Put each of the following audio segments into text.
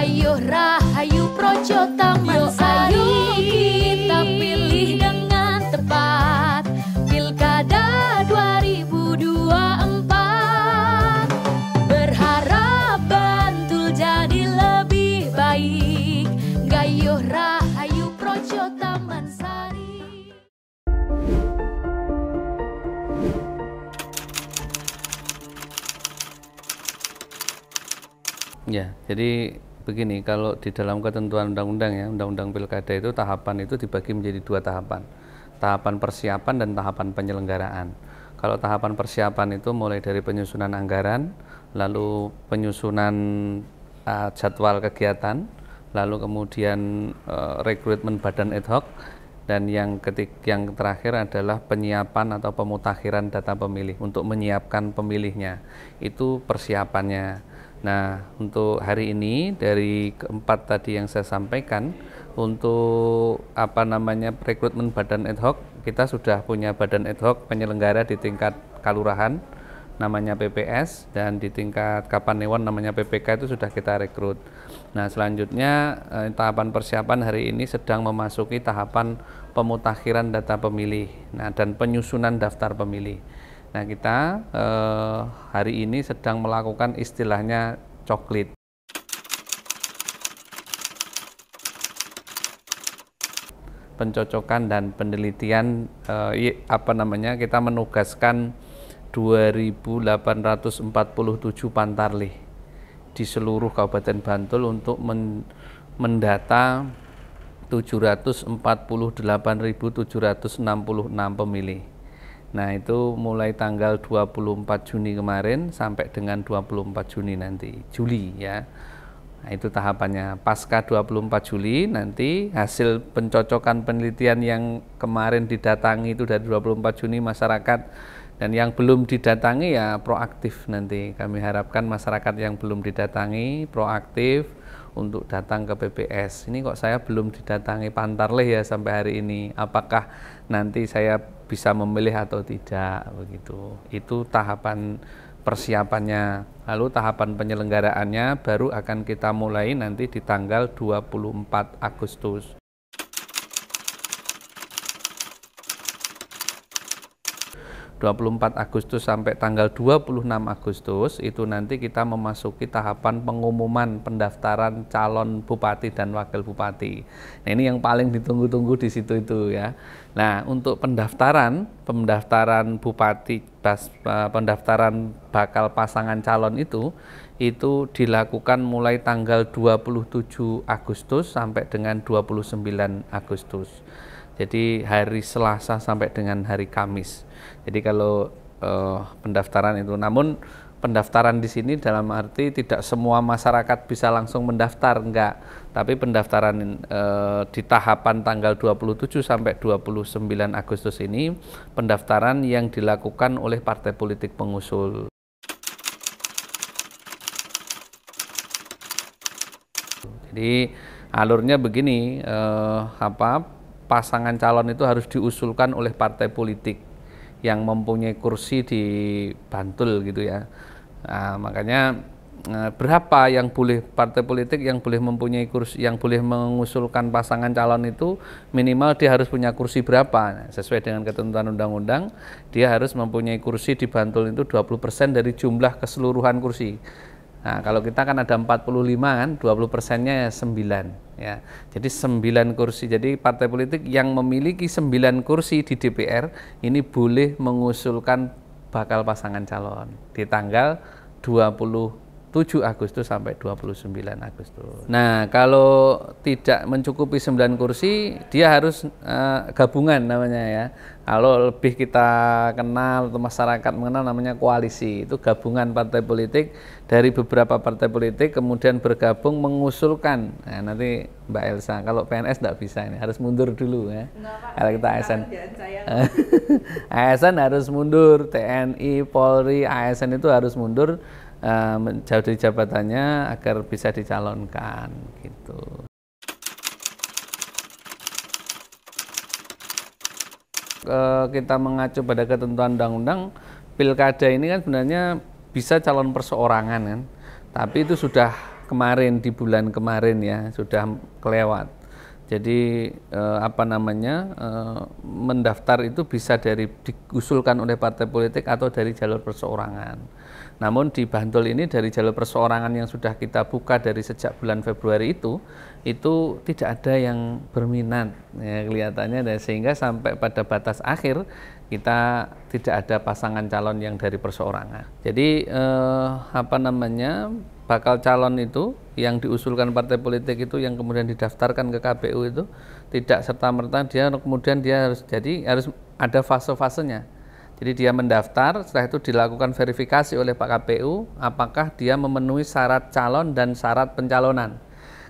Gayuh rahayu projo taman sari, kita pilih dengan tepat. Pilkada 2024, berharap Bantul jadi lebih baik. Gayuh rahayu projo taman sari. Ya, jadi begini, kalau di dalam ketentuan undang-undang ya, undang-undang pilkada itu tahapan itu dibagi menjadi dua tahapan. Tahapan persiapan dan tahapan penyelenggaraan. Kalau tahapan persiapan itu mulai dari penyusunan anggaran, lalu penyusunan jadwal kegiatan, lalu kemudian rekrutmen badan ad hoc, dan yang terakhir adalah penyiapan atau pemutakhiran data pemilih untuk menyiapkan pemilihnya. Itu persiapannya. Nah, untuk hari ini dari keempat tadi yang saya sampaikan, untuk rekrutmen badan ad hoc, kita sudah punya badan ad hoc penyelenggara di tingkat kalurahan, namanya PPS, dan di tingkat Kapanewon namanya PPK, itu sudah kita rekrut. Nah, selanjutnya tahapan persiapan hari ini sedang memasuki tahapan pemutakhiran data pemilih, dan penyusunan daftar pemilih. Nah, kita hari ini sedang melakukan istilahnya coklit. Pencocokan dan penelitian, kita menugaskan 2.847 pantarlih di seluruh Kabupaten Bantul untuk mendata 748.766 pemilih. Nah, itu mulai tanggal 24 Juni kemarin sampai dengan 24 Juni nanti, Juli ya. Nah, itu tahapannya. Pasca 24 Juli nanti hasil pencocokan penelitian yang kemarin didatangi itu dari 24 Juni masyarakat, dan yang belum didatangi ya proaktif nanti. Kami harapkan masyarakat yang belum didatangi proaktif untuk datang ke PPS. Ini kok saya belum didatangi pantarlih ya sampai hari ini. Apakah nanti saya bisa memilih atau tidak, begitu. Itu tahapan persiapannya. Lalu tahapan penyelenggaraannya baru akan kita mulai nanti di tanggal 24 Agustus. 24 Agustus sampai tanggal 26 Agustus itu nanti kita memasuki tahapan pengumuman pendaftaran calon bupati dan wakil bupati. Nah, ini yang paling ditunggu-tunggu di situ itu ya. Nah, untuk pendaftaran bupati, pendaftaran bakal pasangan calon itu dilakukan mulai tanggal 27 Agustus sampai dengan 29 Agustus. Jadi hari Selasa sampai dengan hari Kamis. Jadi kalau pendaftaran itu, namun pendaftaran di sini dalam arti tidak semua masyarakat bisa langsung mendaftar, enggak. Tapi pendaftaran di tahapan tanggal 27 sampai 29 Agustus ini pendaftaran yang dilakukan oleh partai politik pengusul. Jadi alurnya begini, pasangan calon itu harus diusulkan oleh partai politik yang mempunyai kursi di Bantul gitu ya. Nah, makanya berapa yang boleh partai politik yang boleh mempunyai kursi, yang boleh mengusulkan pasangan calon itu minimal dia harus punya kursi berapa. Nah, sesuai dengan ketentuan undang-undang, dia harus mempunyai kursi di Bantul itu 20% dari jumlah keseluruhan kursi. Nah, kalau kita kan ada 45 kan, 20%-nya 9 ya. Jadi 9 kursi. Jadi partai politik yang memiliki 9 kursi di DPR ini boleh mengusulkan bakal pasangan calon di tanggal 27 Agustus sampai 29 Agustus. Nah, kalau tidak mencukupi 9 kursi, dia harus gabungan namanya ya. Kalau lebih kita kenal atau masyarakat mengenal namanya koalisi. Itu gabungan partai politik dari beberapa partai politik kemudian bergabung mengusulkan. Nah, nanti Mbak Elsa, kalau PNS enggak bisa ini, harus mundur dulu ya. Kalau kita ASN. ASN harus mundur, TNI, Polri, ASN itu harus mundur menjauh dari jabatannya agar bisa dicalonkan gitu. Kita mengacu pada ketentuan undang-undang, pilkada ini kan sebenarnya bisa calon perseorangan kan, tapi itu sudah kemarin, di bulan kemarin ya, sudah kelewat. Jadi mendaftar itu bisa diusulkan oleh partai politik atau dari jalur perseorangan. Namun di Bantul ini dari jalur perseorangan yang sudah kita buka dari sejak bulan Februari itu tidak ada yang berminat ya kelihatannya, dan sehingga sampai pada batas akhir kita tidak ada pasangan calon yang dari perseorangan. Jadi bakal calon itu yang diusulkan partai politik itu yang kemudian didaftarkan ke KPU itu tidak serta-merta dia harus ada fase-fasenya. Jadi dia mendaftar, setelah itu dilakukan verifikasi oleh Pak KPU apakah dia memenuhi syarat calon dan syarat pencalonan.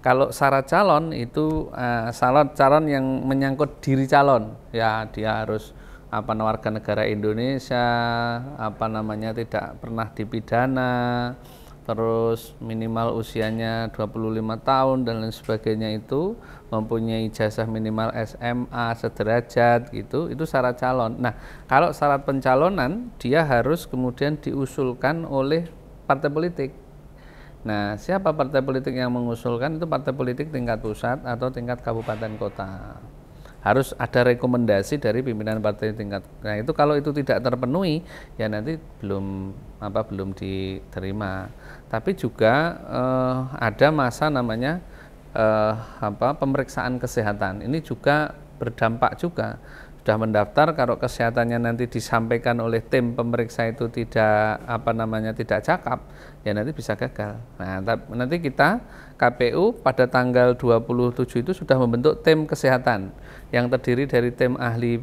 Kalau syarat calon itu syarat calon yang menyangkut diri calon, ya dia harus warga negara Indonesia, tidak pernah dipidana, terus minimal usianya 25 tahun dan lain sebagainya, itu mempunyai ijazah minimal SMA sederajat gitu, itu syarat calon. Nah, kalau syarat pencalonan dia harus kemudian diusulkan oleh partai politik. Nah, siapa partai politik yang mengusulkan? Itu partai politik tingkat pusat atau tingkat kabupaten kota. Harus ada rekomendasi dari pimpinan partai tingkat. Nah, itu kalau itu tidak terpenuhi ya nanti belum diterima. Tapi juga ada masa namanya pemeriksaan kesehatan. Ini juga berdampak juga. Sudah mendaftar, kalau kesehatannya nanti disampaikan oleh tim pemeriksa itu tidak cakap, ya nanti bisa gagal. Nah, nanti kita KPU pada tanggal 27 itu sudah membentuk tim kesehatan yang terdiri dari tim ahli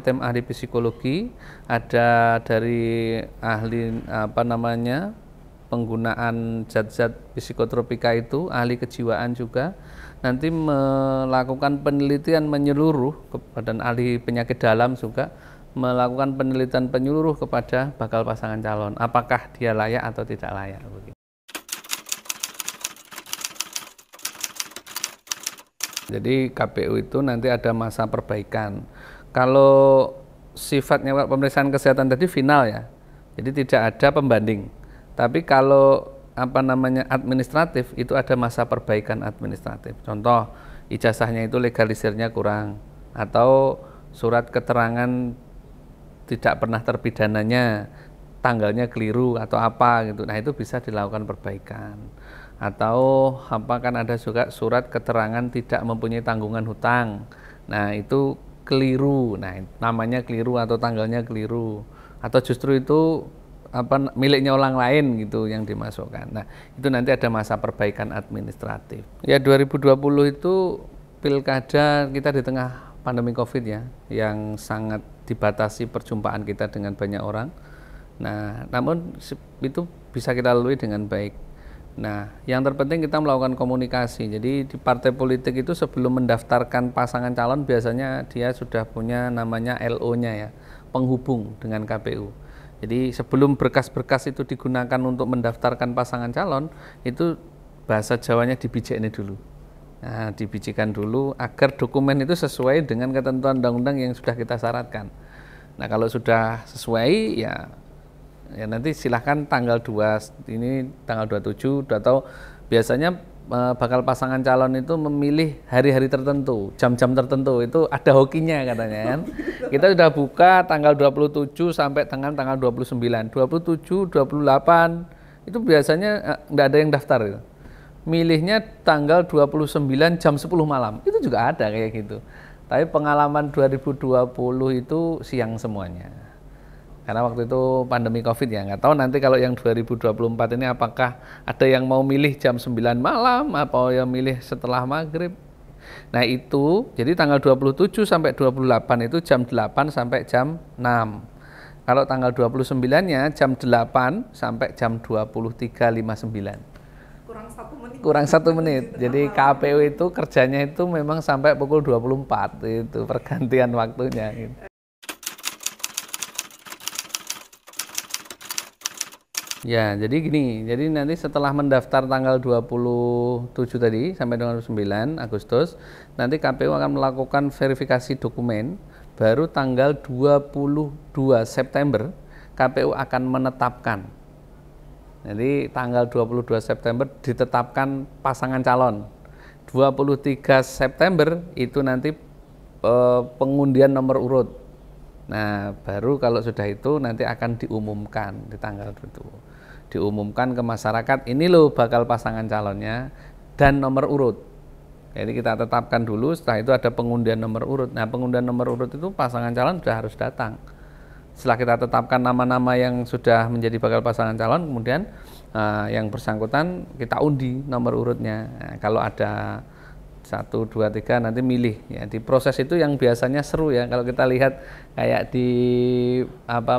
tim ahli psikologi, ada dari ahli penggunaan zat-zat psikotropika itu, ahli kejiwaan juga, nanti melakukan penelitian menyeluruh kepada ahli penyakit dalam juga, melakukan penelitian penyeluruh kepada bakal pasangan calon, apakah dia layak atau tidak layak. Jadi KPU itu nanti ada masa perbaikan. Kalau sifatnya pemeriksaan kesehatan tadi final ya, jadi tidak ada pembanding. Tapi kalau administratif itu ada masa perbaikan administratif. Contoh, ijazahnya itu legalisirnya kurang, atau surat keterangan tidak pernah terpidananya tanggalnya keliru atau apa gitu. Nah, itu bisa dilakukan perbaikan. Atau kan ada juga surat keterangan tidak mempunyai tanggungan hutang. Nah, itu keliru. Nah, namanya keliru atau tanggalnya keliru. Atau justru itu miliknya orang lain gitu yang dimasukkan. Nah, itu nanti ada masa perbaikan administratif. Ya, 2020 itu pilkada kita di tengah pandemi Covid ya, yang sangat dibatasi perjumpaan kita dengan banyak orang. Nah, namun itu bisa kita lalui dengan baik. Nah, yang terpenting kita melakukan komunikasi. Jadi di partai politik itu sebelum mendaftarkan pasangan calon biasanya dia sudah punya namanya LO-nya ya, penghubung dengan KPU. Jadi sebelum berkas-berkas itu digunakan untuk mendaftarkan pasangan calon, itu bahasa Jawanya dibijeknya dulu. Nah, dibijikan dulu agar dokumen itu sesuai dengan ketentuan undang-undang yang sudah kita syaratkan. Nah, kalau sudah sesuai ya nanti silahkan tanggal 2 ini tanggal 27 atau biasanya bakal pasangan calon itu memilih hari-hari tertentu, jam-jam tertentu, itu ada hokinya katanya kan. Kita sudah buka tanggal 27 sampai tanggal 29, 27, 28 itu biasanya enggak ada yang daftar gitu. Milihnya tanggal 29 jam 10 malam, itu juga ada kayak gitu. Tapi pengalaman 2020 itu siang semuanya. Karena waktu itu pandemi Covid ya, nggak tahu nanti kalau yang 2024 ini apakah ada yang mau milih jam 9 malam, apa yang milih setelah maghrib. Nah itu, jadi tanggal 27 sampai 28 itu jam 8 sampai jam 6. Kalau tanggal 29-nya jam 8 sampai jam 23.59. Kurang 1 menit. Jadi KPU itu kerjanya itu memang sampai pukul 24, itu pergantian waktunya. Gitu. Ya, jadi gini, jadi nanti setelah mendaftar tanggal 27 tadi sampai dengan 9 Agustus, nanti KPU akan melakukan verifikasi dokumen, baru tanggal 22 September KPU akan menetapkan Jadi tanggal 22 September ditetapkan pasangan calon. 23 September itu nanti pengundian nomor urut. Nah, baru kalau sudah itu nanti akan diumumkan di tanggal itu. Diumumkan ke masyarakat, ini loh bakal pasangan calonnya dan nomor urut. Jadi kita tetapkan dulu, setelah itu ada pengundian nomor urut. Nah, pengundian nomor urut itu pasangan calon sudah harus datang. Setelah kita tetapkan nama-nama yang sudah menjadi bakal pasangan calon, kemudian yang bersangkutan kita undi nomor urutnya. Nah, kalau ada 1, 2, 3 nanti milih ya. Di proses itu yang biasanya seru ya, kalau kita lihat kayak di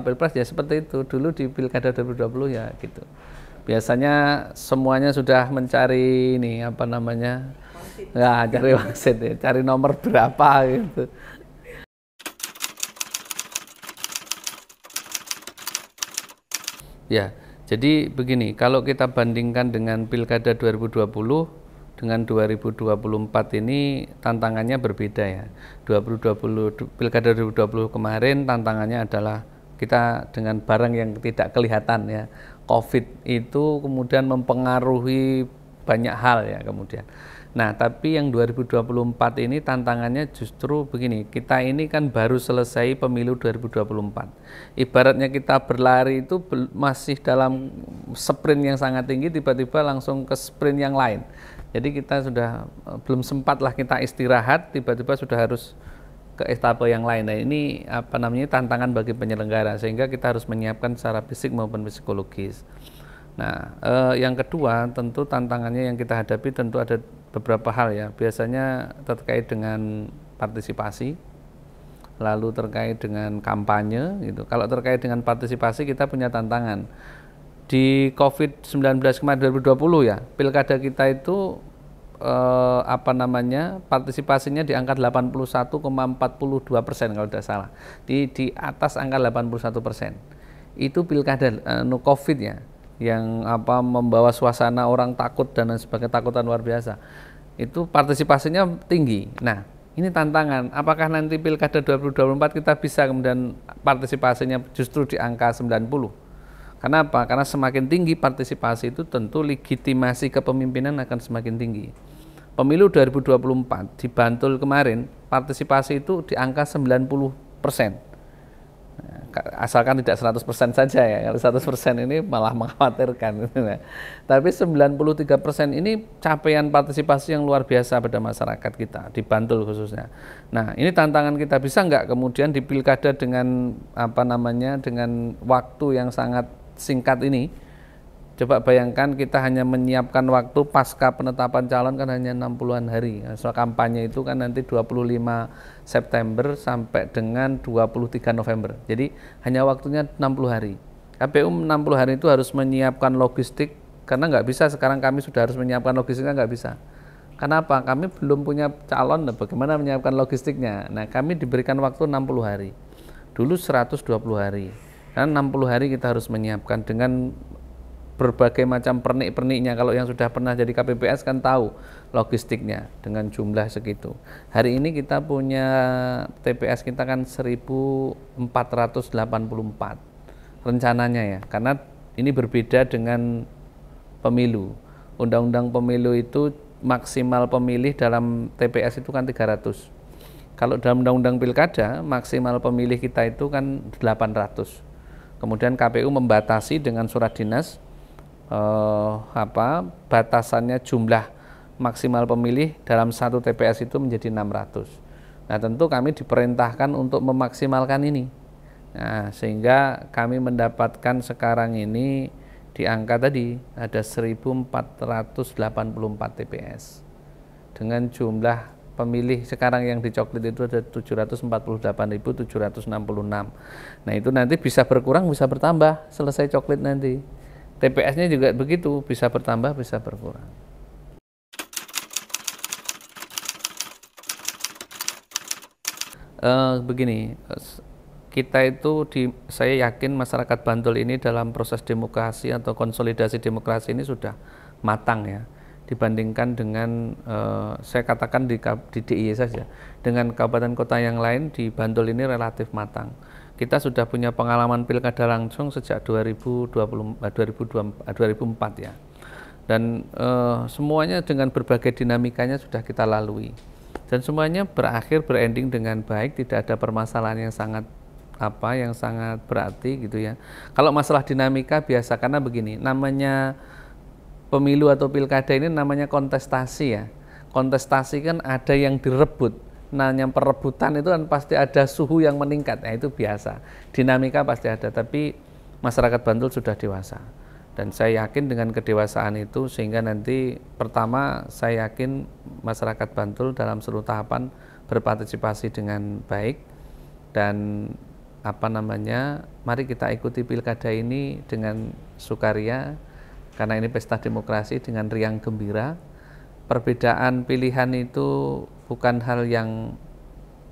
Pilpres ya seperti itu. Dulu di Pilkada 2020 ya gitu. Biasanya semuanya sudah mencari ini ya cari wasit ya, cari nomor berapa gitu. Ya, jadi begini, kalau kita bandingkan dengan Pilkada 2020 dengan 2024 ini tantangannya berbeda ya. 2020 Pilkada 2020 kemarin tantangannya adalah kita dengan barang yang tidak kelihatan ya. Covid itu kemudian mempengaruhi banyak hal ya kemudian. Nah, tapi yang 2024 ini tantangannya justru begini, kita ini kan baru selesai pemilu 2024. Ibaratnya kita berlari itu masih dalam sprint yang sangat tinggi, tiba-tiba langsung ke sprint yang lain. Jadi kita sudah belum sempatlah kita istirahat, tiba-tiba sudah harus ke etape yang lain. Nah, ini tantangan bagi penyelenggara, sehingga kita harus menyiapkan secara fisik maupun psikologis. Nah, yang kedua tentu tantangannya yang kita hadapi tentu ada beberapa hal ya, biasanya terkait dengan partisipasi, lalu terkait dengan kampanye gitu. Kalau terkait dengan partisipasi kita punya tantangan. Di COVID-19 kemarin 2020 ya, pilkada kita itu partisipasinya di angka 81,42% kalau tidak salah. Di atas angka 81%. Itu pilkada COVID ya, yang membawa suasana orang takut dan sebagainya, takutan luar biasa. Itu partisipasinya tinggi. Nah, ini tantangan. Apakah nanti Pilkada 2024 kita bisa kemudian partisipasinya justru di angka 90? Kenapa? Karena semakin tinggi partisipasi itu tentu legitimasi kepemimpinan akan semakin tinggi. Pemilu 2024 di Bantul kemarin partisipasi itu di angka 90%. Asalkan tidak 100% saja ya, kalau 100% ini malah mengkhawatirkan. Tapi 93% ini capaian partisipasi yang luar biasa pada masyarakat kita, di Bantul khususnya. Nah, ini tantangan kita, bisa nggak kemudian di pilkada dengan dengan waktu yang sangat singkat ini. Coba bayangkan kita hanya menyiapkan waktu pasca penetapan calon kan hanya 60-an hari. Soal kampanye itu kan nanti 25 September sampai dengan 23 November. Jadi hanya waktunya 60 hari. KPU 60 hari itu harus menyiapkan logistik, karena nggak bisa sekarang kami sudah harus menyiapkan logistiknya, nggak bisa. Kenapa? Kami belum punya calon, bagaimana menyiapkan logistiknya? Nah, kami diberikan waktu 60 hari. Dulu 120 hari. Karena 60 hari kita harus menyiapkan dengan berbagai macam pernik-perniknya. Kalau yang sudah pernah jadi KPPS kan tahu logistiknya dengan jumlah segitu. Hari ini kita punya TPS kita kan 1484 rencananya ya, karena ini berbeda dengan pemilu. Undang-undang pemilu itu maksimal pemilih dalam TPS itu kan 300. Kalau dalam undang-undang pilkada maksimal pemilih kita itu kan 800. Kemudian KPU membatasi dengan surat dinas batasannya jumlah maksimal pemilih dalam satu TPS itu menjadi 600. Nah, tentu kami diperintahkan untuk memaksimalkan ini. Nah, sehingga kami mendapatkan sekarang ini di angka tadi ada 1484 TPS. Dengan jumlah pemilih sekarang yang dicoklit itu ada 748.766. Nah, itu nanti bisa berkurang, bisa bertambah selesai coklit nanti. TPS-nya juga begitu, bisa bertambah, bisa berkurang. Begini, kita itu saya yakin masyarakat Bantul ini dalam proses demokrasi atau konsolidasi demokrasi ini sudah matang ya, dibandingkan dengan saya katakan di DIY saja, dengan kabupaten kota yang lain di Bantul ini relatif matang. kita sudah punya pengalaman pilkada langsung sejak 2004 ya. Dan semuanya dengan berbagai dinamikanya sudah kita lalui. Dan semuanya berakhir berending dengan baik, tidak ada permasalahan yang sangat berarti gitu ya. Kalau masalah dinamika biasa, karena begini, namanya pemilu atau pilkada ini namanya kontestasi ya. Kontestasi kan ada yang direbut. Nah, yang perebutan itu kan pasti ada suhu yang meningkat. Nah, itu biasa. Dinamika pasti ada, tapi masyarakat Bantul sudah dewasa. Dan saya yakin dengan kedewasaan itu sehingga nanti pertama saya yakin masyarakat Bantul dalam seluruh tahapan berpartisipasi dengan baik dan mari kita ikuti pilkada ini dengan sukaria karena ini pesta demokrasi dengan riang gembira. Perbedaan pilihan itu bukan hal yang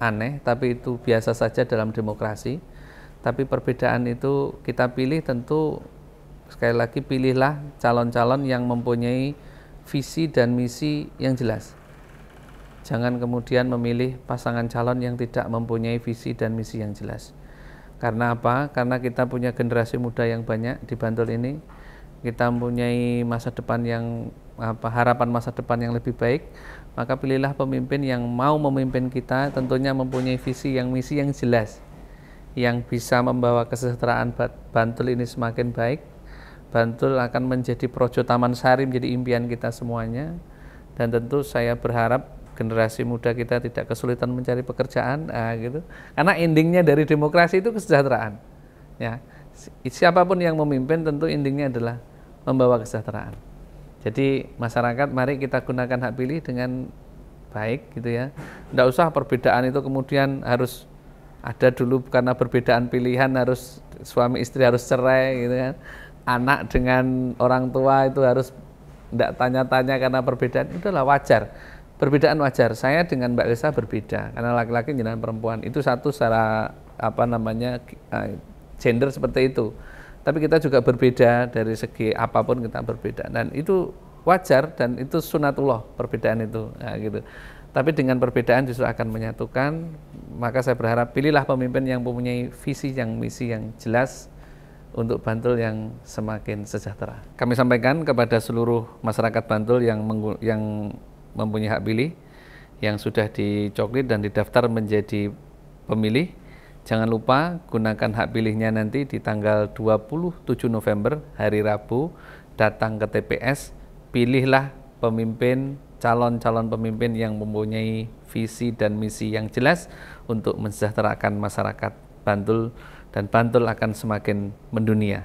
aneh, tapi itu biasa saja dalam demokrasi. Tapi perbedaan itu kita pilih tentu, sekali lagi pilihlah calon-calon yang mempunyai visi dan misi yang jelas. Jangan kemudian memilih pasangan calon yang tidak mempunyai visi dan misi yang jelas. Karena apa? Karena kita punya generasi muda yang banyak di Bantul ini. Kita mempunyai masa depan yang harapan masa depan yang lebih baik, maka pilihlah pemimpin yang mau memimpin kita, tentunya mempunyai visi yang misi yang jelas, yang bisa membawa kesejahteraan Bantul ini semakin baik. Bantul akan menjadi Projo Taman Sari, menjadi impian kita semuanya. Dan tentu saya berharap generasi muda kita tidak kesulitan mencari pekerjaan, gitu. Karena endingnya dari demokrasi itu kesejahteraan. Ya, siapapun yang memimpin tentu endingnya adalah membawa kesejahteraan. Jadi masyarakat mari kita gunakan hak pilih dengan baik gitu ya. Tidak usah perbedaan itu kemudian harus ada dulu karena perbedaan pilihan harus suami istri harus cerai gitu kan. Anak dengan orang tua itu harus tidak tanya-tanya karena perbedaan, itulah wajar. Perbedaan wajar. Saya dengan Mbak Elsa berbeda karena laki-laki dengan perempuan. Itu satu secara gender seperti itu. Tapi kita juga berbeda dari segi apapun kita berbeda dan itu wajar dan itu sunatullah perbedaan itu. Nah, gitu. Tapi dengan perbedaan justru akan menyatukan. Maka saya berharap pilihlah pemimpin yang mempunyai visi yang misi yang jelas untuk Bantul yang semakin sejahtera. Kami sampaikan kepada seluruh masyarakat Bantul yang mempunyai hak pilih, yang sudah dicoklit dan didaftar menjadi pemilih, jangan lupa gunakan hak pilihnya nanti di tanggal 27 November, hari Rabu, datang ke TPS, pilihlah pemimpin, calon-calon pemimpin yang mempunyai visi dan misi yang jelas untuk mensejahterakan masyarakat Bantul, dan Bantul akan semakin mendunia.